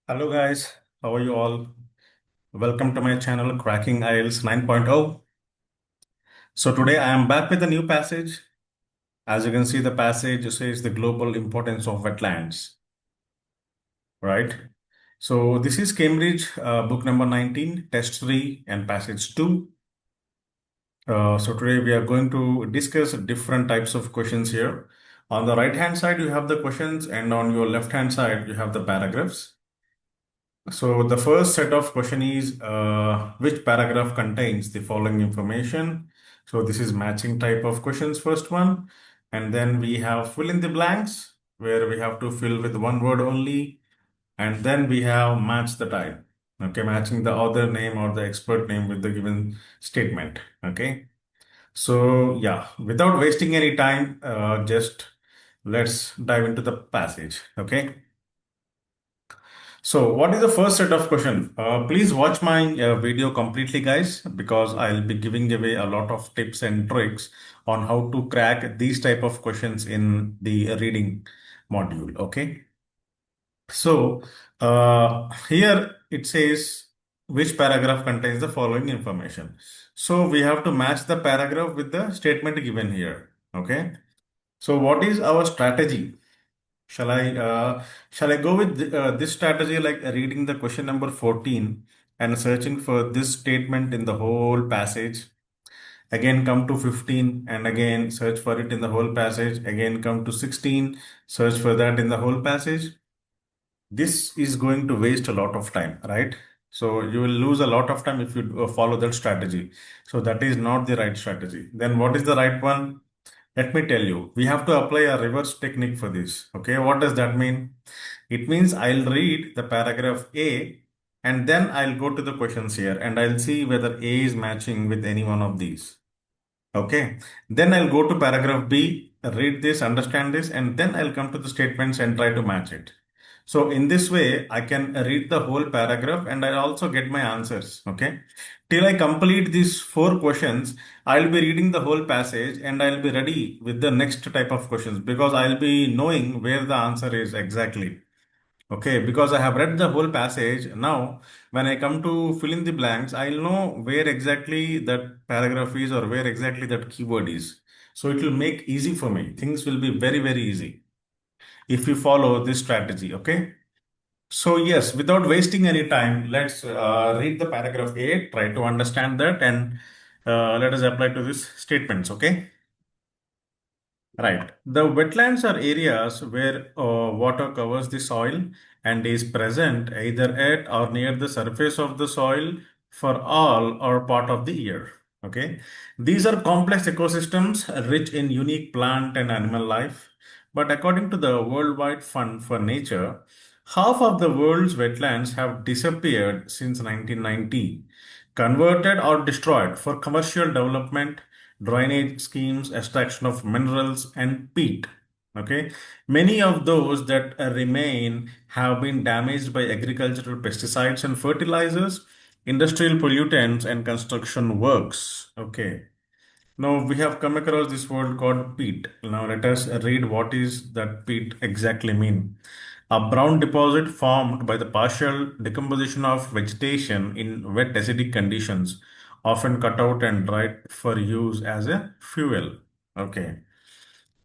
Hello guys, how are you all? Welcome to my channel Cracking IELTS 9.0. So today I am back with a new passage. As you can see, the passage says the global importance of wetlands, right? So this is Cambridge book number 19, test 3 and passage 2. So today we are going to discuss different types of questions here. On the right hand side, you have the questions, and on your left hand side, you have the paragraphs. So the first set of question is which paragraph contains the following information? So this is matching type of questions, first one. And then we have fill in the blanks where we have to fill with one word only. And then we have match the type. Okay, matching the author name or the expert name with the given statement. Okay. So yeah, without wasting any time, just let's dive into the passage. Okay. So, what is the first set of question? Please watch my video completely, guys, because I'll be giving away a lot of tips and tricks on how to crack these type of questions in the reading module. Okay. So, here it says which paragraph contains the following information. So, we have to match the paragraph with the statement given here. Okay. So, what is our strategy? Shall I go with this strategy like reading the question number 14 and searching for this statement in the whole passage? Again come to 15 and again search for it in the whole passage. Again come to 16, search for that in the whole passage. This is going to waste a lot of time, right? So you will lose a lot of time if you follow that strategy. So that is not the right strategy. Then what is the right one? Let me tell you, we have to apply a reverse technique for this. Okay, what does that mean? It means I'll read the paragraph A and then I'll go to the questions here and I'll see whether A is matching with any one of these. Okay, then I'll go to paragraph B, read this, understand this, and then I'll come to the statements and try to match it. So in this way, I can read the whole paragraph and I'll also get my answers. Okay. Till I complete these four questions, I'll be reading the whole passage and I'll be ready with the next type of questions because I'll be knowing where the answer is exactly. Okay, because I have read the whole passage. Now, when I come to fill in the blanks, I'll know where exactly that paragraph is or where exactly that keyword is. So it will make easy for me. Things will be very, very easy if you follow this strategy. Okay. So yes, without wasting any time, let's read the paragraph A, try to understand that, and let us apply to these statements. Okay. Right. The wetlands are areas where water covers the soil and is present either at or near the surface of the soil for all or part of the year. Okay. These are complex ecosystems rich in unique plant and animal life. But according to the Worldwide Fund for Nature, half of the world's wetlands have disappeared since 1990, converted or destroyed for commercial development, drainage schemes, extraction of minerals, and peat. Okay, many of those that remain have been damaged by agricultural pesticides and fertilizers, industrial pollutants, and construction works. Okay, now we have come across this word called peat. Now let us read what is that peat exactly mean. A brown deposit formed by the partial decomposition of vegetation in wet acidic conditions, often cut out and dried for use as a fuel. Okay.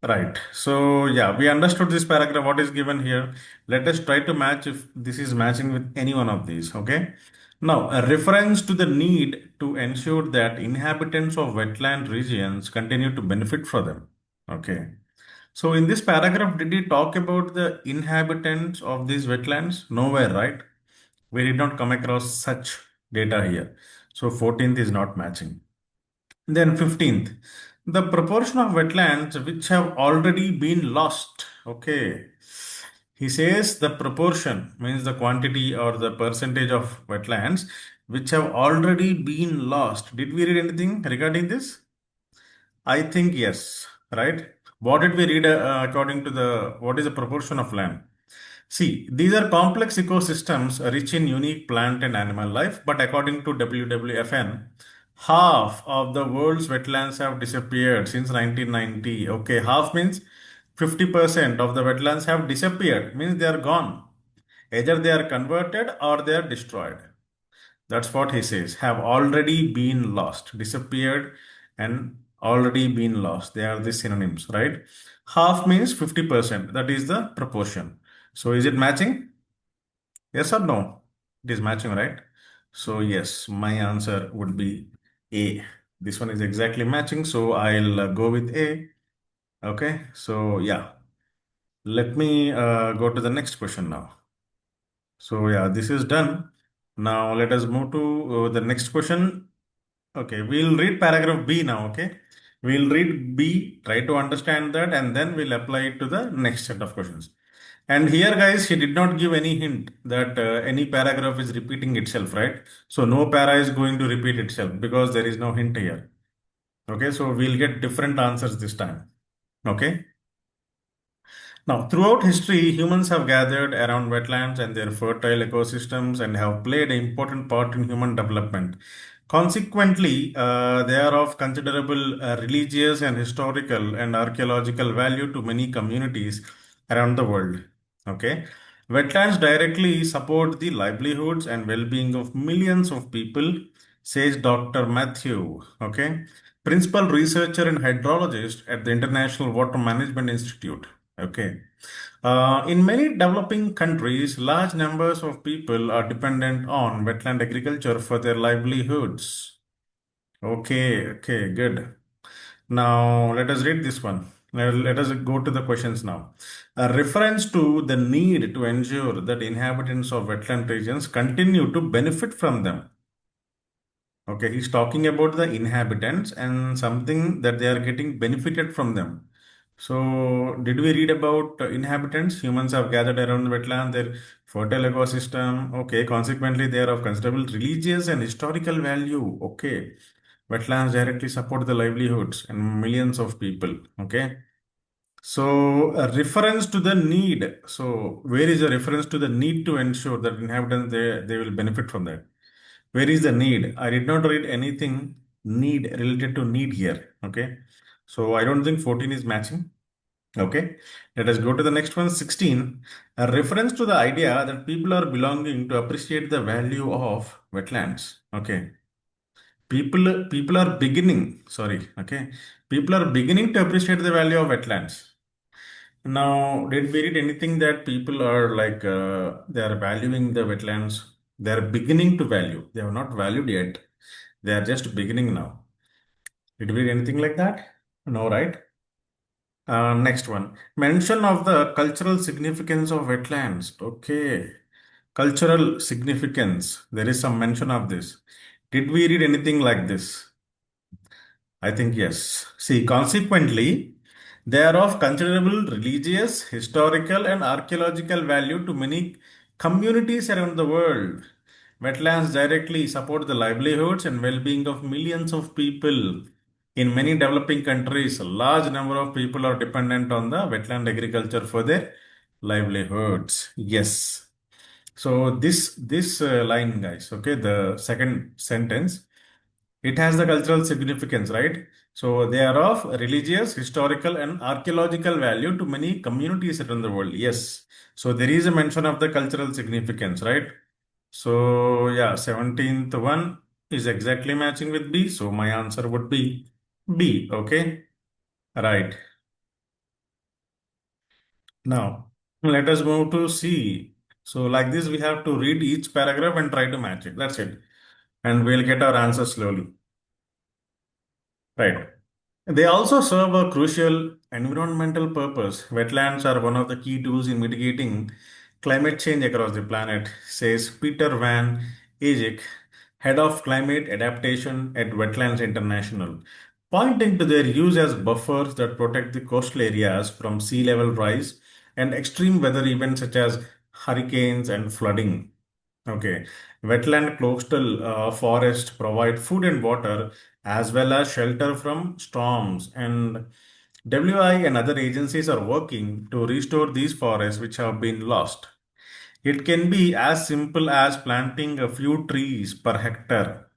Right. So yeah, we understood this paragraph, what is given here. Let us try to match if this is matching with any one of these. Okay. Now, a reference to the need to ensure that inhabitants of wetland regions continue to benefit from them. Okay. So in this paragraph, did he talk about the inhabitants of these wetlands? Nowhere, right? We did not come across such data here. So 14th is not matching. Then 15th, the proportion of wetlands which have already been lost. Okay. He says the proportion means the quantity or the percentage of wetlands which have already been lost. Did we read anything regarding this? I think yes, right? What did we read according to the what is the proportion of land? See, these are complex ecosystems rich in unique plant and animal life, but according to WWFN, half of the world's wetlands have disappeared since 1990. Okay, half means 50% of the wetlands have disappeared, means they are gone. Either they are converted or they are destroyed. That's what he says. Have already been lost, disappeared, and already been lost. They are the synonyms, right? Half means 50%. That is the proportion. So is it matching? Yes or no? It is matching, right? So yes, my answer would be A. This one is exactly matching, so I'll go with A. Okay, so yeah, let me go to the next question now. So yeah, this is done. Now let us move to the next question. Okay, we'll read paragraph B now. Okay, we'll read B, try to understand that, and then we'll apply it to the next set of questions. And here, guys, he did not give any hint that any paragraph is repeating itself, right? So no para is going to repeat itself because there is no hint here. Okay, so we'll get different answers this time. Okay. Now, throughout history, humans have gathered around wetlands and their fertile ecosystems and have played an important part in human development. Consequently, they are of considerable religious and historical and archaeological value to many communities around the world. Okay. Wetlands directly support the livelihoods and well being of millions of people, says Dr. Matthew. Okay. Principal researcher and hydrologist at the International Water Management Institute. Okay. In many developing countries, large numbers of people are dependent on wetland agriculture for their livelihoods. Okay, okay, good. Now, let us read this one. Let us go to the questions now. A reference to the need to ensure that inhabitants of wetland regions continue to benefit from them. Okay, he's talking about the inhabitants and something that they are getting benefited from them. So, did we read about inhabitants? Humans have gathered around the wetland, their fertile ecosystem. Okay, consequently, they are of considerable religious and historical value. Okay, wetlands directly support the livelihoods and millions of people. Okay, so a reference to the need. So, where is a reference to the need to ensure that inhabitants they will benefit from that? Where is the need? I did not read anything need related to need here. Okay. So I don't think 14 is matching. Okay. Let us go to the next one. 16. A reference to the idea that people are belonging to appreciate the value of wetlands. Okay. People are beginning. Sorry. Okay. People are beginning to appreciate the value of wetlands. Now, did we read anything that people are like they are valuing the wetlands? They are beginning to value. They have not valued yet. They are just beginning now. Did we read anything like that? No, right? Next one. Mention of the cultural significance of wetlands. Okay. Cultural significance. There is some mention of this. Did we read anything like this? I think yes. See, consequently, they are of considerable religious, historical, and archaeological value to many communities around the world. Wetlands directly support the livelihoods and well being of millions of people. In many developing countries, a large number of people are dependent on the wetland agriculture for their livelihoods. Yes. So this line, guys, okay, the second sentence, it has the cultural significance, right? So they are of religious, historical, and archaeological value to many communities around the world. Yes. So there is a mention of the cultural significance, right? So yeah, 17th one is exactly matching with B. So my answer would be B. Okay. Right. Now let us move to C. So like this, we have to read each paragraph and try to match it. That's it. And we'll get our answer slowly. Right. They also serve a crucial environmental purpose. Wetlands are one of the key tools in mitigating climate change across the planet, says Peter Van Ejik, head of climate adaptation at Wetlands International, pointing to their use as buffers that protect the coastal areas from sea level rise and extreme weather events such as hurricanes and flooding. Okay. Wetland coastal forests provide food and water as well as shelter from storms. And WI and other agencies are working to restore these forests which have been lost. It can be as simple as planting a few trees per hectare,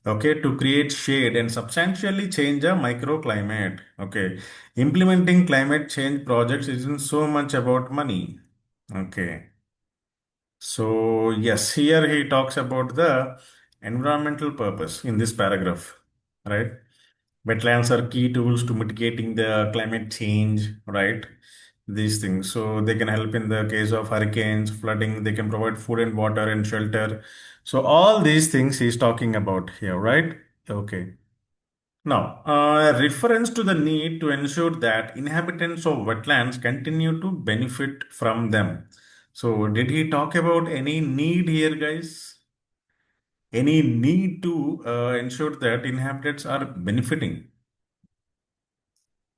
okay, to create shade and substantially change a microclimate. Okay. Implementing climate change projects isn't so much about money. Okay. So yes, here he talks about the environmental purpose in this paragraph, right? Wetlands are key tools to mitigating the climate change, right? These things. So they can help in the case of hurricanes, flooding, they can provide food and water and shelter. So all these things he's talking about here, right? Okay. Now, reference to the need to ensure that inhabitants of wetlands continue to benefit from them. So, did he talk about any need here, guys? Any need to ensure that inhabitants are benefiting?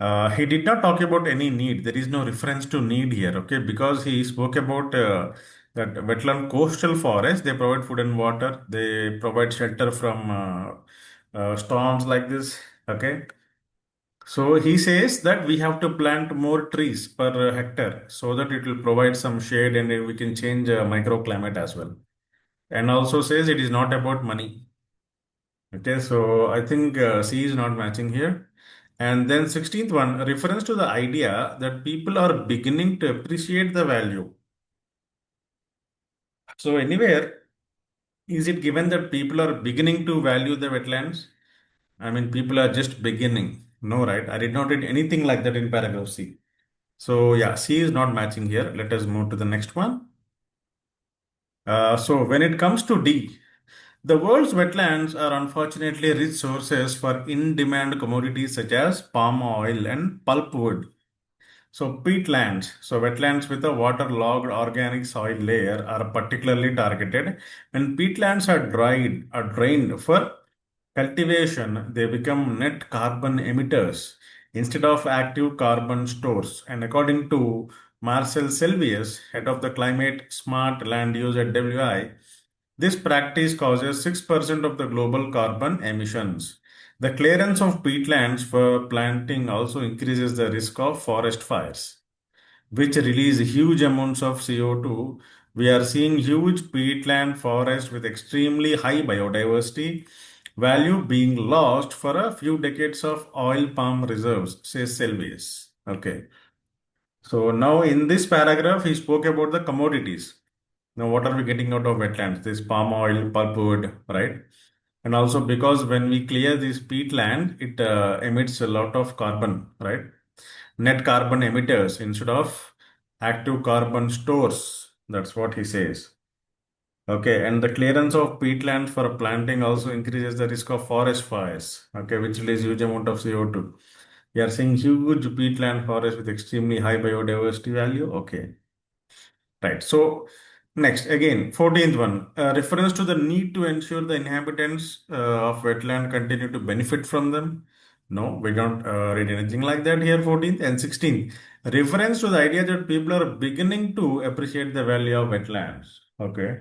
He did not talk about any need. There is no reference to need here, okay? Because he spoke about that wetland coastal forest. They provide food and water. They provide shelter from storms like this, okay? So he says that we have to plant more trees per hectare so that it will provide some shade and we can change microclimate as well. And also says it is not about money. Okay, so I think C is not matching here. And then 16th one, a reference to the idea that people are beginning to appreciate the value. So anywhere, is it given that people are beginning to value the wetlands? I mean, people are just beginning. No, right? I did not read anything like that in paragraph C. So yeah, C is not matching here. Let us move to the next one. So when it comes to D, the world's wetlands are unfortunately rich sources for in-demand commodities such as palm oil and pulpwood. So peatlands, so wetlands with a waterlogged organic soil layer are particularly targeted. When peatlands are drained for cultivation, they become net carbon emitters instead of active carbon stores. And according to Marcel Selvius, head of the Climate Smart Land Use at WI, this practice causes 6% of the global carbon emissions. The clearance of peatlands for planting also increases the risk of forest fires, which release huge amounts of CO2. We are seeing huge peatland forests with extremely high biodiversity value being lost for a few decades of oil palm reserves, says Selvius. Okay. So now in this paragraph, he spoke about the commodities. Now, what are we getting out of wetlands? This palm oil, pulpwood, right? And also because when we clear this peatland, it emits a lot of carbon, right? Net carbon emitters instead of active carbon stores. That's what he says. Okay, and the clearance of peatlands for planting also increases the risk of forest fires, okay, which release huge amount of CO2. We are seeing huge peatland forests with extremely high biodiversity value. Okay, right. So next, again, 14th one, reference to the need to ensure the inhabitants of wetland continue to benefit from them. No, we don't read anything like that here, 14th. And 16th, reference to the idea that people are beginning to appreciate the value of wetlands. Okay.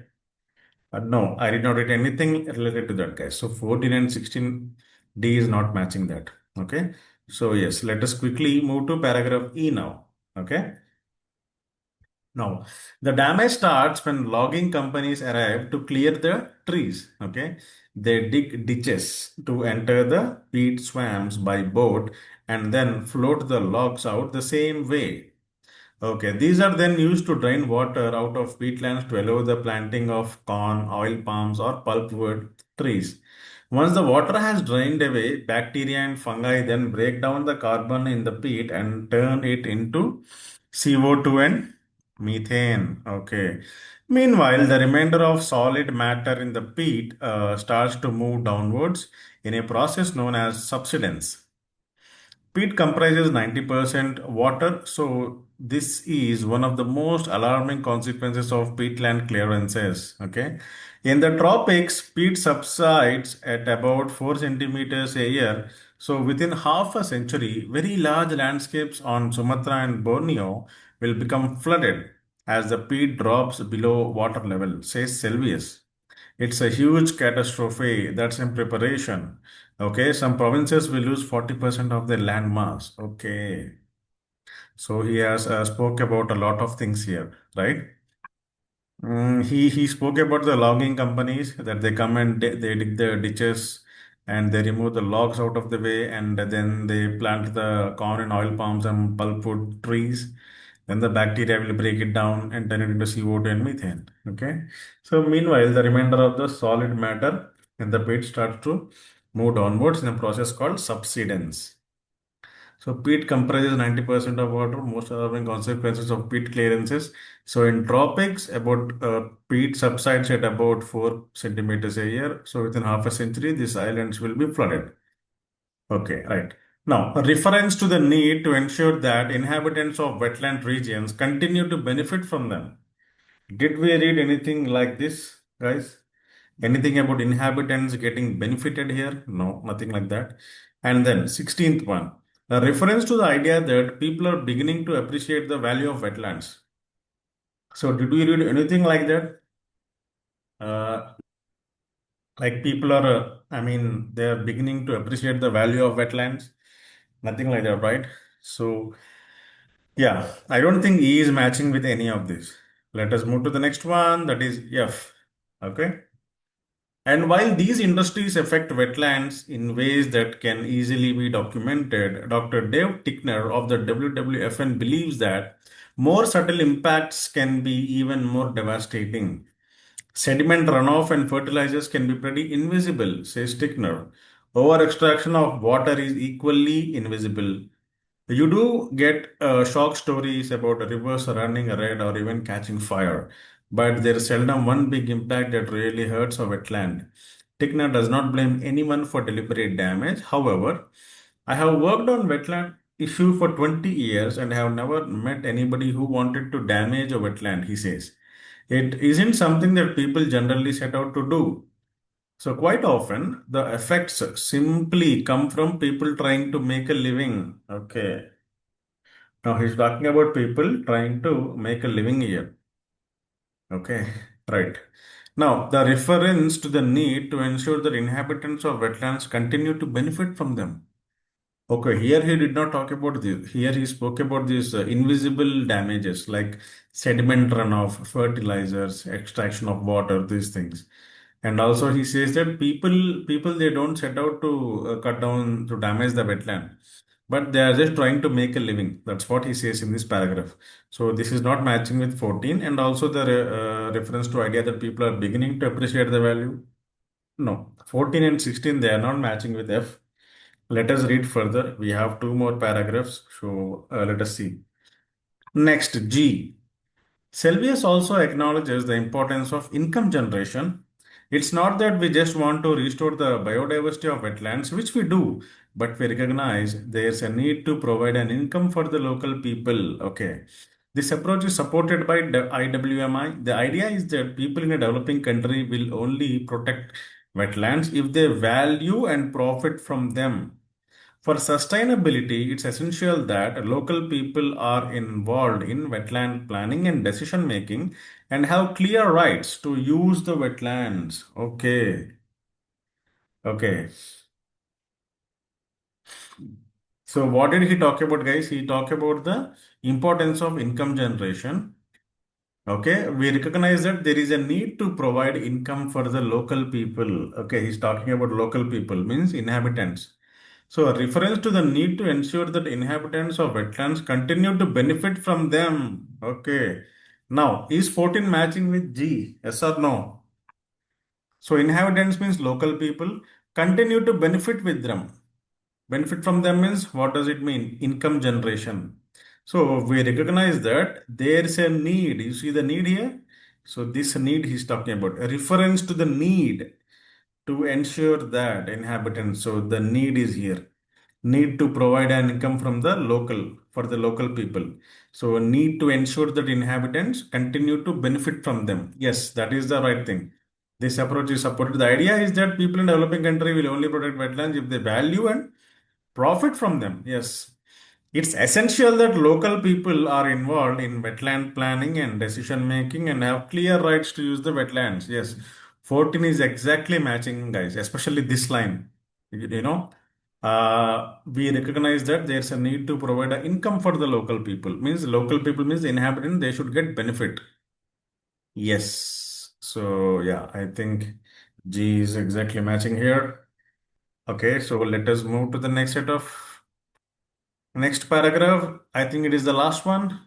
No, I did not read anything related to that, guys. So 14 and 16, D is not matching that. Okay. So yes, let us quickly move to paragraph E now. Okay. Now, the damage starts when logging companies arrive to clear the trees. Okay, they dig ditches to enter the peat swamps by boat and then float the logs out the same way. Okay, these are then used to drain water out of peatlands to allow the planting of corn, oil palms, or pulpwood trees. Once the water has drained away, bacteria and fungi then break down the carbon in the peat and turn it into CO2 and methane. Okay. Meanwhile, the remainder of solid matter in the peat starts to move downwards in a process known as subsidence. Peat comprises 90% water, so this is one of the most alarming consequences of peatland clearances. Okay, in the tropics, peat subsides at about 4 centimeters a year. So within half a century, very large landscapes on Sumatra and Borneo will become flooded as the peat drops below water level, says Selvius. It's a huge catastrophe that's in preparation. Okay, some provinces will lose 40% of their land mass. Okay, so he has spoke about a lot of things here, right? He spoke about the logging companies that they come and they dig the ditches and they remove the logs out of the way and then they plant the corn and oil palms and pulpwood trees. Then the bacteria will break it down and turn it into CO2 and methane. Okay. So meanwhile, the remainder of the solid matter in the peat starts to move downwards in a process called subsidence. So peat comprises 90% of water. Most alarming consequences of peat clearances. So in tropics, about peat subsides at about 4 centimeters a year. So within half a century, these islands will be flooded. Okay, right. Now, a reference to the need to ensure that inhabitants of wetland regions continue to benefit from them. Did we read anything like this, guys? Anything about inhabitants getting benefited here? No, nothing like that. And then 16th one, a reference to the idea that people are beginning to appreciate the value of wetlands. So did we read anything like that? Uh, like people are, they are beginning to appreciate the value of wetlands. Nothing like that, right? So yeah, I don't think E is matching with any of this. Let us move to the next one, that is F. Okay. And while these industries affect wetlands in ways that can easily be documented, Dr. Dave Tickner of the WWFN believes that more subtle impacts can be even more devastating. Sediment runoff and fertilizers can be pretty invisible, says Tickner. Over extraction of water is equally invisible. You do get shock stories about rivers running red or even catching fire, but there is seldom one big impact that really hurts a wetland. Tickner does not blame anyone for deliberate damage. However, I have worked on wetland issue for 20 years and have never met anybody who wanted to damage a wetland, he says. It isn't something that people generally set out to do. So quite often the effects simply come from people trying to make a living. Okay. Now he's talking about people trying to make a living here. Okay, right. Now the reference to the need to ensure that inhabitants of wetlands continue to benefit from them. Okay, here he did not talk about this. Here he spoke about these invisible damages like sediment runoff, fertilizers, extraction of water, these things. And also he says that people they don't set out to cut down to damage the wetland, but they are just trying to make a living. That's what he says in this paragraph. So this is not matching with 14, and also the reference to idea that people are beginning to appreciate the value. No, 14 and 16 they are not matching with F. Let us read further. We have two more paragraphs. So let us see. Next, G. Selvius also acknowledges the importance of income generation. It's not that we just want to restore the biodiversity of wetlands, which we do, but we recognize there's a need to provide an income for the local people. Okay. This approach is supported by the IWMI. The idea is that people in a developing country will only protect wetlands if they value and profit from them. For sustainability, it's essential that local people are involved in wetland planning and decision making and have clear rights to use the wetlands. Okay. Okay. So what did he talk about, guys? He talked about the importance of income generation. Okay, we recognize that there is a need to provide income for the local people. Okay, he's talking about local people, means inhabitants. So, a reference to the need to ensure that inhabitants of wetlands continue to benefit from them. Okay. Now, is 14 matching with G? Yes or no? So, inhabitants means local people continue to benefit with them. Benefit from them means what does it mean? Income generation. So, we recognize that there is a need. You see the need here? So, this need he's talking about. A reference to the need to ensure that inhabitants. So, the need is here, need to provide an income from the local for the local people. So need to ensure that inhabitants continue to benefit from them. Yes, that is the right thing. This approach is supported. The idea is that people in developing country will only protect wetlands if they value and profit from them. Yes. It's essential that local people are involved in wetland planning and decision making and have clear rights to use the wetlands. Yes. 14 is exactly matching, guys, especially this line. You know, we recognize that there's a need to provide an income for the local people. Means local people means the inhabitant, they should get benefit. Yes. So, yeah, I think G is exactly matching here. Okay, so let us move to the next set of next paragraph. I think it is the last one.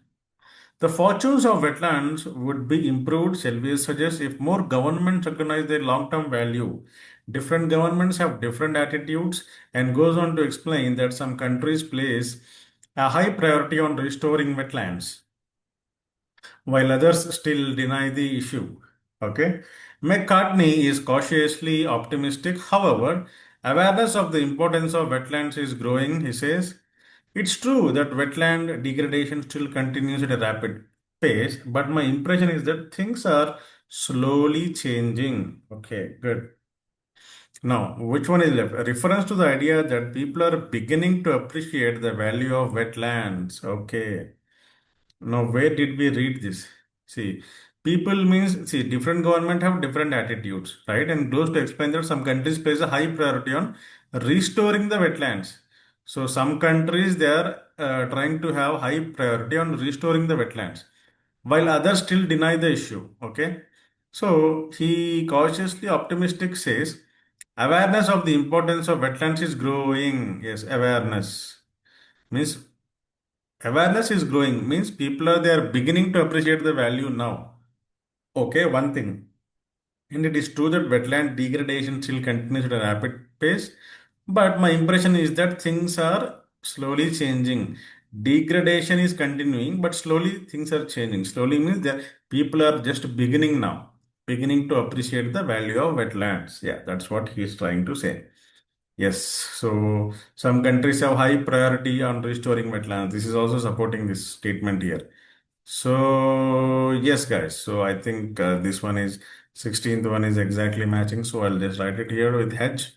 The fortunes of wetlands would be improved, Selvi suggests, if more governments recognize their long-term value. Different governments have different attitudes and goes on to explain that some countries place a high priority on restoring wetlands while others still deny the issue. Okay. McCartney is cautiously optimistic. However, awareness of the importance of wetlands is growing, he says. It's true that wetland degradation still continues at a rapid pace, but my impression is that things are slowly changing. Okay, good. Now, which one is left? A reference to the idea that people are beginning to appreciate the value of wetlands. Okay. Now, where did we read this? See, people means, see, different government have different attitudes, right? And goes to explain that some countries place a high priority on restoring the wetlands. So, some countries they are trying to have high priority on restoring the wetlands, while others still deny the issue. Okay, so he cautiously optimistic says awareness of the importance of wetlands is growing. Yes, means awareness is growing means people are they are beginning to appreciate the value now. Okay, one thing. And it is true that wetland degradation still continues at a rapid pace, but my impression is that things are slowly changing. Degradation is continuing, but slowly things are changing. Slowly means that people are just beginning now, beginning to appreciate the value of wetlands. Yeah, that's what he is trying to say. Yes, so some countries have high priority on restoring wetlands. This is also supporting this statement here. So yes, guys. So I think this one is 16th one is exactly matching. So I'll just write it here with H.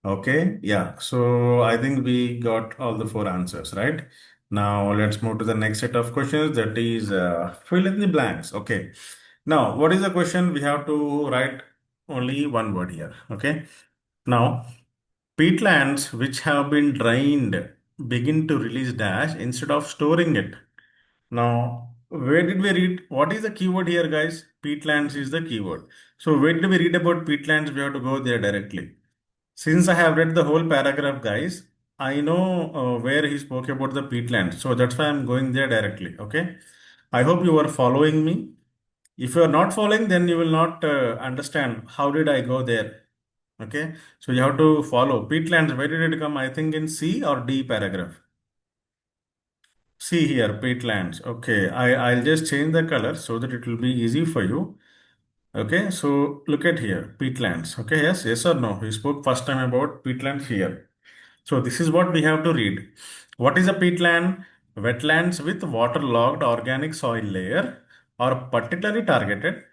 Okay. Yeah. So I think we got all the four answers, right? Now let's move to the next set of questions. That is fill in the blanks. Okay. Now what is the question? We have to write only one word here. Okay. Now peatlands which have been drained begin to release dash instead of storing it. Now, where did we read? What is the keyword here, guys? Peatlands is the keyword. So, where did we read about peatlands? We have to go there directly. Since I have read the whole paragraph, guys, I know where he spoke about the peatlands. So, that's why I'm going there directly. Okay. I hope you are following me. If you are not following, then you will not understand how did I go there. Okay. So, you have to follow peatlands. Where did it come? I think in C or D paragraph. See here, peatlands. Okay, I'll just change the color so that it will be easy for you. Okay, so look at here, peatlands. Okay, yes or no? We spoke first time about peatlands here. So this is what we have to read. What is a peatland? Wetlands with waterlogged organic soil layer are particularly targeted.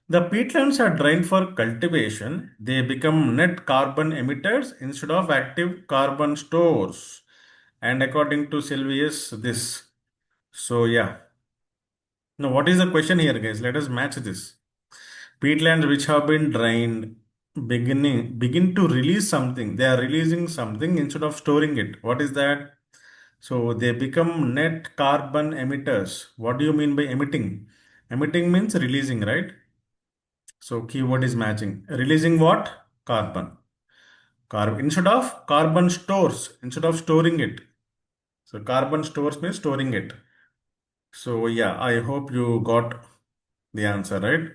The peatlands are drained for cultivation. They become net carbon emitters instead of active carbon stores. And according to Sylvius, this. So yeah. Now, what is the question here, guys? Let us match this. Peatlands which have been drained begin to release something. They are releasing something instead of storing it. What is that? So they become net carbon emitters. What do you mean by emitting? Emitting means releasing, right? So keyword is matching. Releasing what? Carbon. Carbon instead of carbon stores, instead of storing it. So carbon stores means storing it. So yeah, I hope you got the answer, right?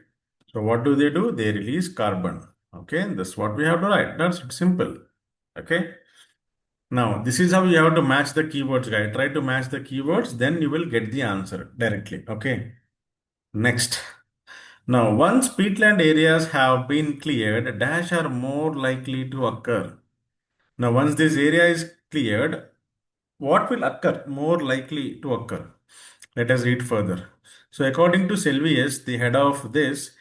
So what do? They release carbon. Okay, that's what we have to write. That's simple. Okay. Now, this is how you have to match the keywords, guys. Try to match the keywords, then you will get the answer directly. Okay. Next. Now, once peatland areas have been cleared, dash are more likely to occur. Now, once this area is cleared, what will occur? More likely to occur. Let us read further. So, according to Selvius, the head of this,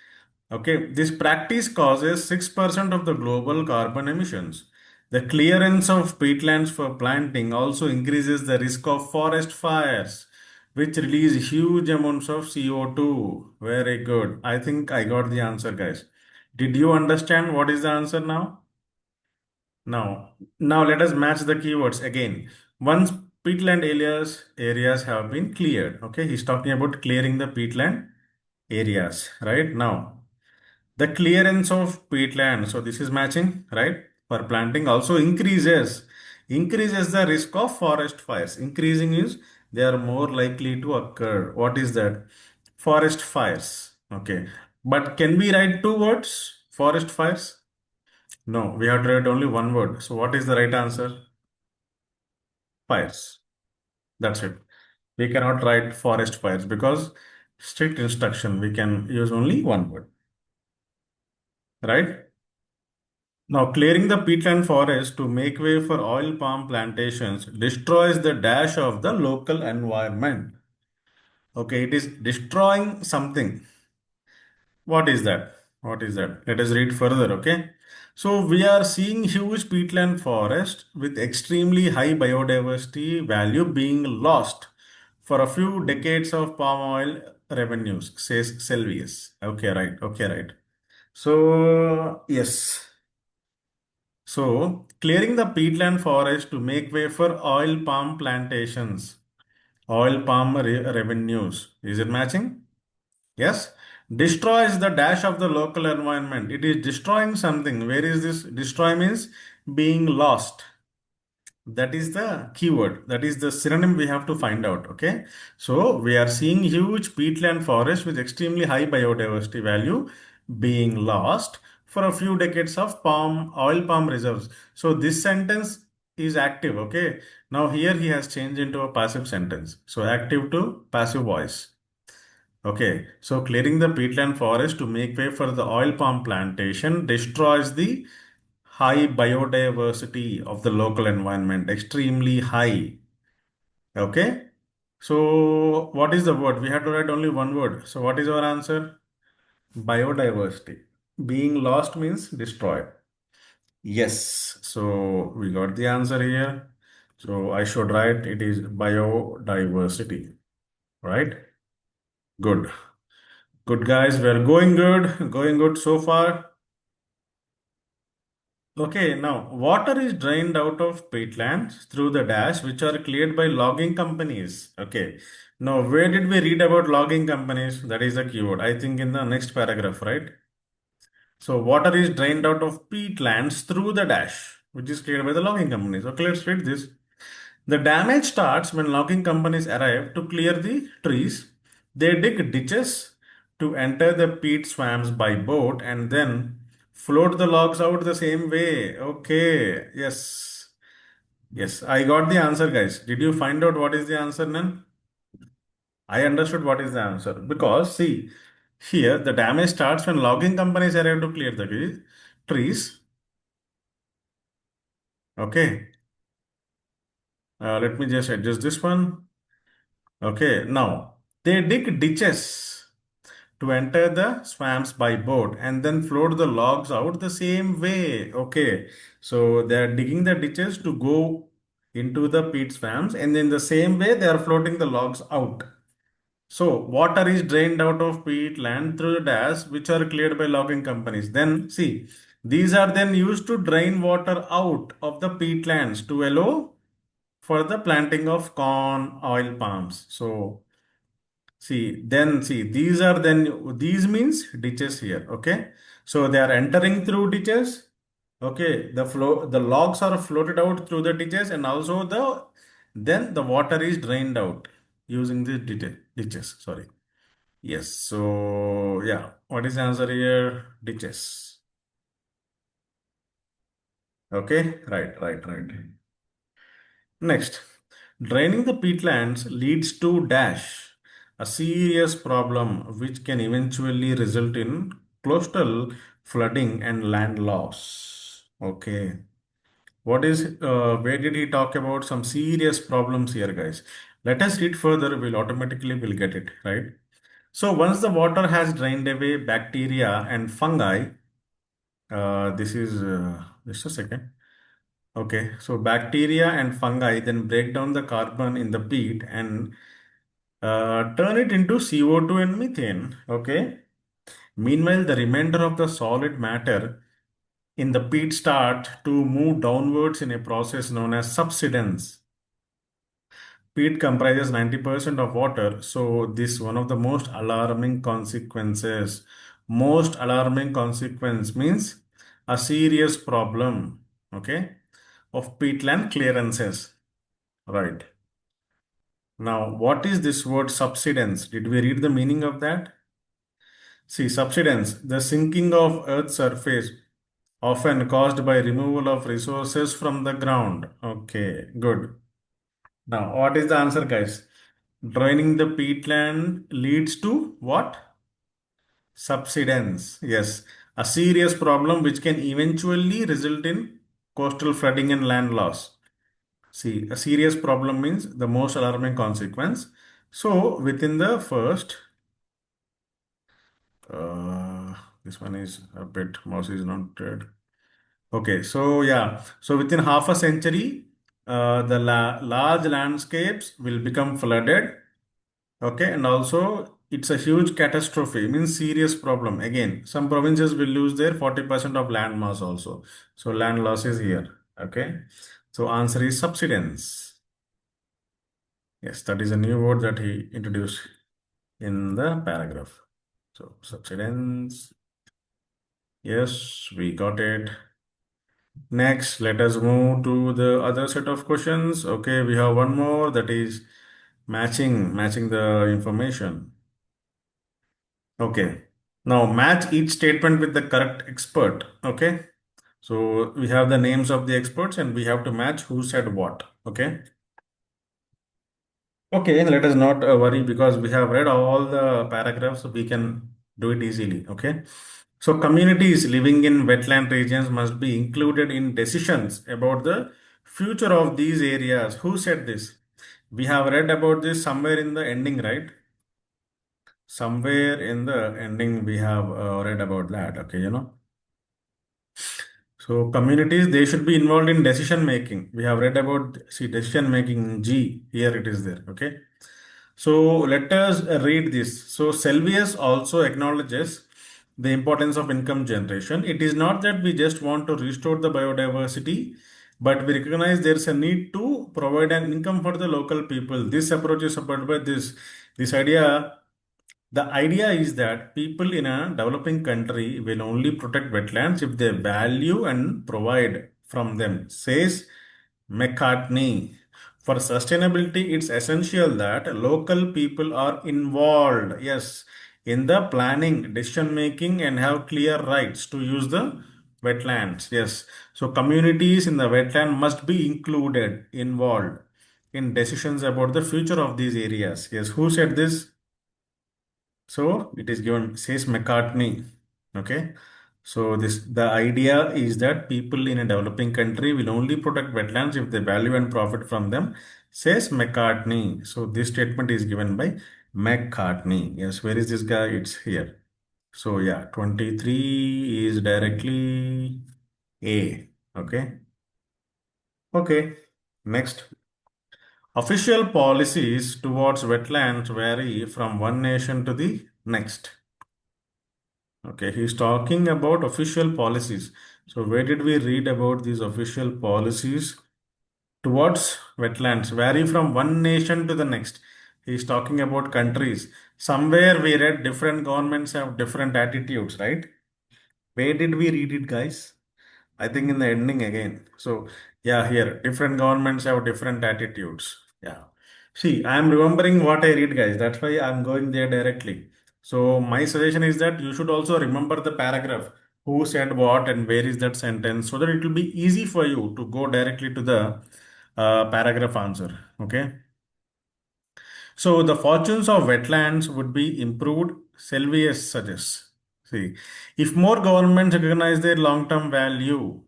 okay, this practice causes 6% of the global carbon emissions. The clearance of peatlands for planting also increases the risk of forest fires, which release huge amounts of CO2. Very good. I think I got the answer, guys. Did you understand what is the answer now? Now let us match the keywords again. Once peatland areas have been cleared. Okay, he's talking about clearing the peatland areas, right? Now, the clearance of peatland, so this is matching, right? For planting also increases the risk of forest fires. Increasing is they are more likely to occur. What is that? Forest fires. Okay. But can we write two words? Forest fires? No, we have to write only one word. So what is the right answer? Fires. That's it. We cannot write forest fires because strict instruction. We can use only one word. Right? Now, clearing the peatland forest to make way for oil palm plantations destroys the dash of the local environment. Okay, it is destroying something. What is that? What is that? Let us read further, okay? So we are seeing huge peatland forest with extremely high biodiversity value being lost for a few decades of palm oil revenues, says Selvius. Okay, right. Okay, right. So, yes. So, clearing the peatland forest to make way for oil palm plantations, oil palm revenues. Is it matching? Yes. Destroys the dash of the local environment. It is destroying something. Where is this? Destroy means being lost. That is the keyword. That is the synonym we have to find out. Okay. So we are seeing huge peatland forest with extremely high biodiversity value being lost for a few decades of oil palm reserves. So this sentence is active. Okay. Now here he has changed into a passive sentence. So active to passive voice. Okay, so clearing the peatland forest to make way for the oil palm plantation destroys the high biodiversity of the local environment, extremely high. Okay, so what is the word? We have to write only one word. So what is our answer? Biodiversity. Being lost means destroyed. Yes, so we got the answer here. So I should write it is biodiversity, right? Good. Good guys, we're going good so far. Okay, now water is drained out of peatlands through the dash, which are cleared by logging companies. Okay, now where did we read about logging companies? That is the keyword. I think in the next paragraph, right? So water is drained out of peatlands through the dash, which is cleared by the logging companies. Okay, let's read this. The damage starts when logging companies arrive to clear the trees. They dig ditches to enter the peat swamps by boat and then float the logs out the same way. Okay, yes. Yes, I got the answer, guys. Did you find out what is the answer, Nan? I understood what is the answer because see, here the damage starts when logging companies arrive to clear the trees. Okay, let me just adjust this one. Okay, now they dig ditches to enter the swamps by boat and then float the logs out the same way. Okay, so they are digging the ditches to go into the peat swamps, and in the same way they are floating the logs out. So water is drained out of peat land through the dash, which are cleared by logging companies. Then see, these are then used to drain water out of the peatlands to allow for the planting of corn, oil palms. So these are then, these means ditches here, okay? So they are entering through ditches, okay? The logs are floated out through the ditches and also then the water is drained out using the ditches, sorry. Yes, so yeah, what is the answer here? Ditches. Okay, right. Next, draining the peatlands leads to dash, a serious problem which can eventually result in coastal flooding and land loss. Okay. Where did he talk about some serious problems here, guys? Let us read further, we'll automatically will get it, right? So once the water has drained away bacteria and fungi, this is, just a second. Okay, so bacteria and fungi then break down the carbon in the peat and turn it into CO2 and methane. Okay. Meanwhile, the remainder of the solid matter in the peat start to move downwards in a process known as subsidence. Peat comprises 90% of water, so this one of the most alarming consequences. Most alarming consequence means a serious problem, okay, of peatland clearances. Right. Now, what is this word subsidence? Did we read the meaning of that? See, subsidence, the sinking of Earth's surface, often caused by removal of resources from the ground. Okay, good. Now, what is the answer, guys? Draining the peatland leads to what? Subsidence. Yes, a serious problem which can eventually result in coastal flooding and land loss. See, a serious problem means the most alarming consequence. So, within the first, uh, this one is a bit, mouse is not dead. Okay, so yeah, so within half a century, the large landscapes will become flooded. Okay, and also it's a huge catastrophe, means serious problem. Again, some provinces will lose their 40% of land mass also. So land loss is here. Okay, so answer is subsidence. Yes, that is a new word that he introduced in the paragraph. So subsidence. Yes, we got it. Next, let us move to the other set of questions. Okay, we have one more that is matching the information. Okay. Now match each statement with the correct expert. Okay. So we have the names of the experts and we have to match who said what. Okay. Okay, let us not worry because we have read all the paragraphs, so we can do it easily. Okay. So communities living in wetland regions must be included in decisions about the future of these areas. Who said this? We have read about this somewhere in the ending, right? Somewhere in the ending, we have read about that. Okay, So communities, they should be involved in decision making. We have read about, see, decision making G. Here it is there. Okay. So let us read this. So Selvius also acknowledges the importance of income generation. It is not that we just want to restore the biodiversity, but we recognize there's a need to provide an income for the local people. This approach is supported by this idea. The idea is that people in a developing country will only protect wetlands if they value and provide from them, says McCartney. For sustainability, it's essential that local people are involved, yes, in the planning, decision making, and have clear rights to use the wetlands. Yes, so communities in the wetland must be included, involved in decisions about the future of these areas. Yes, who said this? So it is given, says McCartney. Okay. So the idea is that people in a developing country will only protect wetlands if they value and profit from them, says McCartney. So this statement is given by McCartney. Yes, where is this guy? It's here. So yeah, 23 is directly A. Okay. Okay. Next. Official policies towards wetlands vary from one nation to the next. Okay, he's talking about official policies. So where did we read about these official policies towards wetlands? Vary from one nation to the next. He's talking about countries. Somewhere we read different governments have different attitudes, right? Where did we read it, guys? I think in the ending again. So yeah, here different governments have different attitudes. Yeah. See, I am remembering what I read, guys. That's why I'm going there directly. So my suggestion is that you should also remember the paragraph. Who said what and where is that sentence so that it will be easy for you to go directly to the paragraph answer. Okay. So the fortunes of wetlands would be improved, Selvius suggests. See, if more governments recognize their long-term value.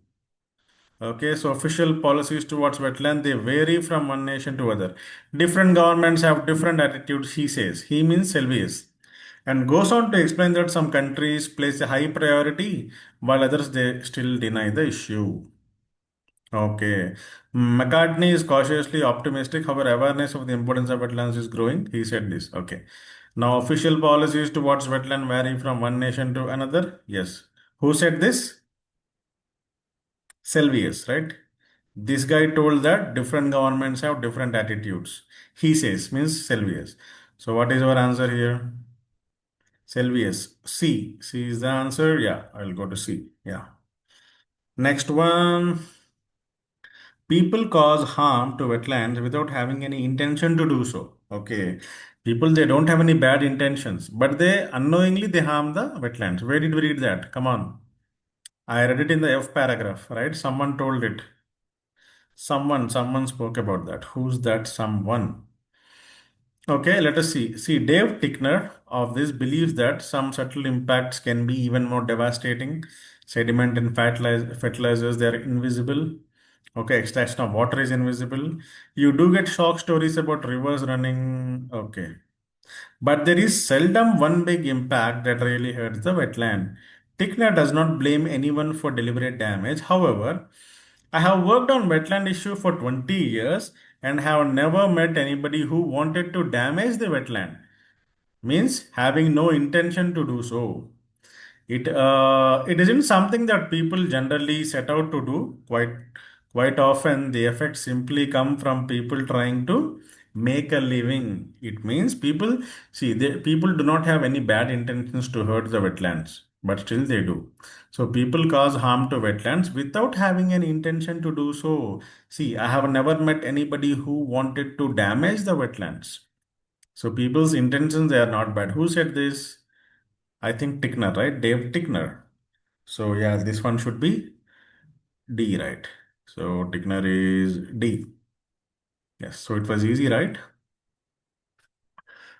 Okay, so official policies towards wetland, they vary from one nation to other. Different governments have different attitudes, he says. He means Selvius. And goes on to explain that some countries place a high priority while others they still deny the issue. Okay. McCartney is cautiously optimistic. However, awareness of the importance of wetlands is growing. He said this. Okay. Now, official policies towards wetland vary from one nation to another. Yes. Who said this? Selvius, right? This guy told that different governments have different attitudes. He says, means Selvius. So, what is our answer here? Selvius. C. C is the answer. Yeah, I'll go to C. Yeah. Next one. People cause harm to wetlands without having any intention to do so. Okay. People, they don't have any bad intentions, but they unknowingly they harm the wetlands. Where did we read that? Come on. I read it in the F paragraph, right? Someone told it. Someone spoke about that. Who's that someone? Okay, let us see. See, Dave Tickner of this believes that some subtle impacts can be even more devastating. Sediment and fertilizers, they are invisible. Okay, extraction of water is invisible. You do get shock stories about rivers running. Okay. But there is seldom one big impact that really hurts the wetland. Tickner does not blame anyone for deliberate damage. However, I have worked on wetland issue for 20 years and have never met anybody who wanted to damage the wetland. Means having no intention to do so. It isn't something that people generally set out to do. Quite often, the effects simply come from people trying to make a living. It means people do not have any bad intentions to hurt the wetlands, but still they do. So people cause harm to wetlands without having any intention to do so. See, I have never met anybody who wanted to damage the wetlands. So people's intentions, they are not bad. Who said this? I think Tickner, right? Dave Tickner. So yeah, this one should be D, right? So Tickner is D. Yes, so it was easy, right?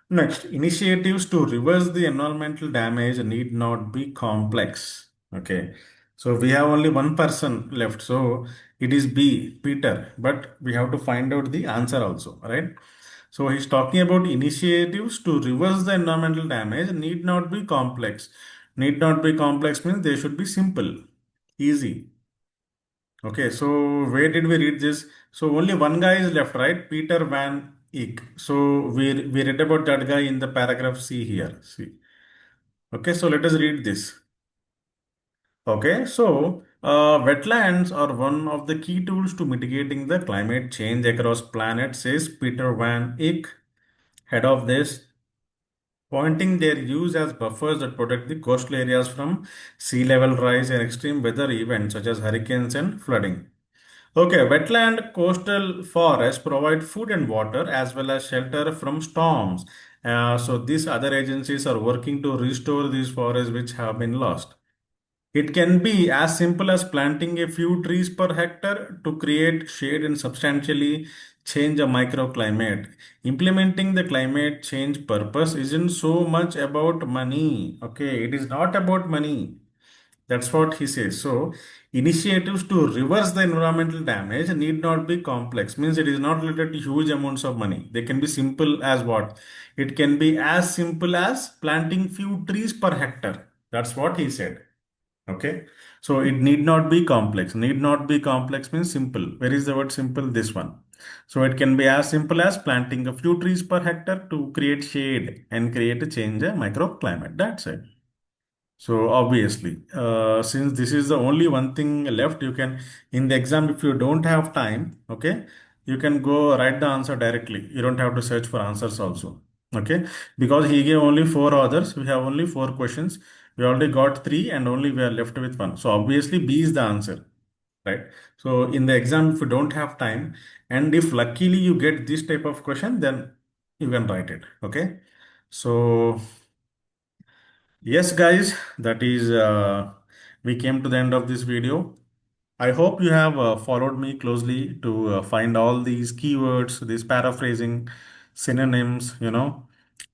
Next, initiatives to reverse the environmental damage need not be complex. Okay, so we have only one person left, so it is B, Peter, but we have to find out the answer also, right? So he's talking about initiatives to reverse the environmental damage need not be complex. Need not be complex means they should be simple, easy. Okay, so where did we read this? So only one guy is left, right? Peter Van Eyck. So we read about that guy in the paragraph C here. See. Okay, so let us read this. Okay, so wetlands are one of the key tools to mitigating the climate change across planet, says Peter Van Eyck, head of this, pointing their use as buffers that protect the coastal areas from sea level rise and extreme weather events such as hurricanes and flooding. Okay, wetland coastal forests provide food and water as well as shelter from storms. So these other agencies are working to restore these forests which have been lost. It can be as simple as planting a few trees per hectare to create shade and substantially change a microclimate. Implementing the climate change purpose isn't so much about money. Okay, it is not about money. That's what he says. So, initiatives to reverse the environmental damage need not be complex. Means it is not related to huge amounts of money. They can be simple as what? It can be as simple as planting few trees per hectare. That's what he said. Okay. So it need not be complex. Need not be complex means simple. Where is the word simple? This one. So it can be as simple as planting a few trees per hectare to create shade and create a change a microclimate. That's it. So obviously, since this is the only one thing left, you can, in the exam, if you don't have time, okay, you can go write the answer directly. You don't have to search for answers also. Okay, because he gave only four others, we have only four questions. We already got three and only we are left with one. So obviously B is the answer, right? So in the exam, if you don't have time, and if luckily you get this type of question, then you can write it. Okay. So yes, guys, that is, we came to the end of this video. I hope you have followed me closely to find all these keywords, these paraphrasing, synonyms,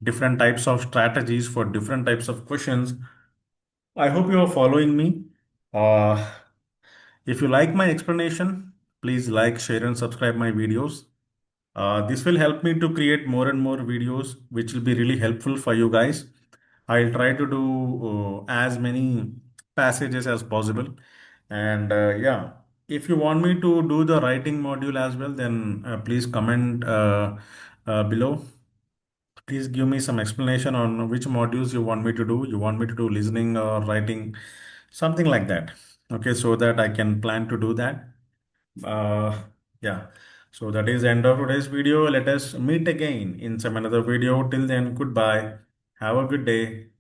different types of strategies for different types of questions. I hope you are following me. Uh, if you like my explanation, please like, share, and subscribe my videos. This will help me to create more and more videos, which will be really helpful for you guys. I'll try to do as many passages as possible. And yeah, if you want me to do the writing module as well, then please comment below. Please give me some explanation on which modules you want me to do. You want me to do listening or writing, something like that. Okay, so that I can plan to do that. Yeah, so that is the end of today's video. Let us meet again in some another video. Till then, goodbye. Have a good day.